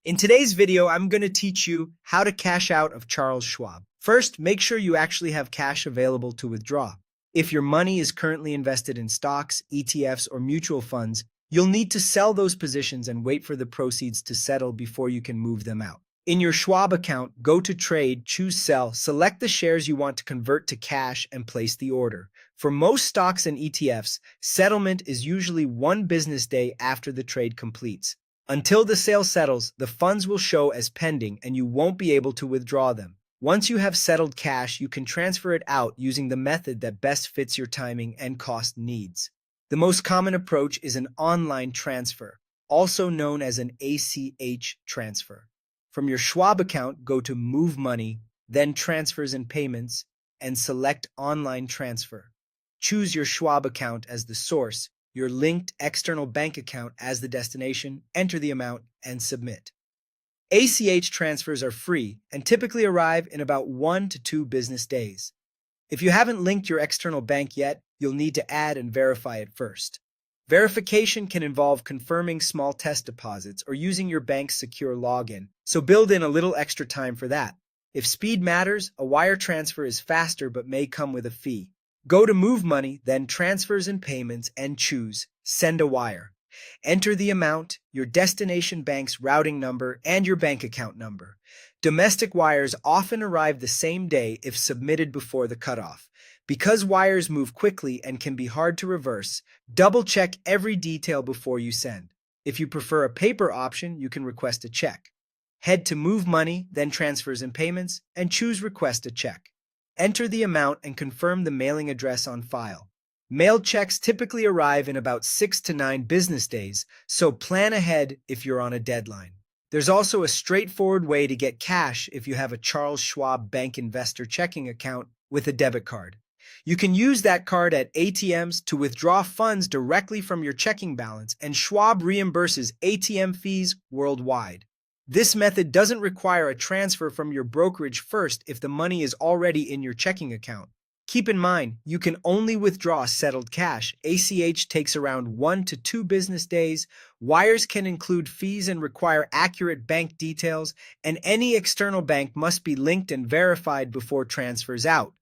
In today's video, I'm going to teach you how to cash out of Charles Schwab. First, make sure you actually have cash available to withdraw. If your money is currently invested in stocks, ETFs, or mutual funds, you'll need to sell those positions and wait for the proceeds to settle before you can move them out. In your Schwab account, go to Trade, choose Sell, select the shares you want to convert to cash, and place the order. For most stocks and ETFs, settlement is usually 1 business day after the trade completes. Until the sale settles, the funds will show as pending and you won't be able to withdraw them. Once you have settled cash, you can transfer it out using the method that best fits your timing and cost needs. The most common approach is an online transfer, also known as an ACH transfer. From your Schwab account, go to Move Money, then Transfers and Payments, and select Online Transfer. Choose your Schwab account as the source, your linked external bank account as the destination, enter the amount, and submit. ACH transfers are free and typically arrive in about 1 to 2 business days. If you haven't linked your external bank yet, you'll need to add and verify it first. Verification can involve confirming small test deposits or using your bank's secure login, so build in a little extra time for that. If speed matters, a wire transfer is faster but may come with a fee. Go to Move Money, then Transfers and Payments, and choose Send a Wire. Enter the amount, your destination bank's routing number, and your bank account number. Domestic wires often arrive the same day if submitted before the cutoff. Because wires move quickly and can be hard to reverse, double-check every detail before you send. If you prefer a paper option, you can request a check. Head to Move Money, then Transfers and Payments, and choose Request a Check. Enter the amount and confirm the mailing address on file. Mailed checks typically arrive in about 6 to 9 business days, so plan ahead if you're on a deadline. There's also a straightforward way to get cash if you have a Charles Schwab Bank Investor checking account with a debit card. You can use that card at ATMs to withdraw funds directly from your checking balance, and Schwab reimburses ATM fees worldwide. This method doesn't require a transfer from your brokerage first if the money is already in your checking account. Keep in mind, you can only withdraw settled cash. ACH takes around 1 to 2 business days. Wires can include fees and require accurate bank details, and any external bank must be linked and verified before transfers out.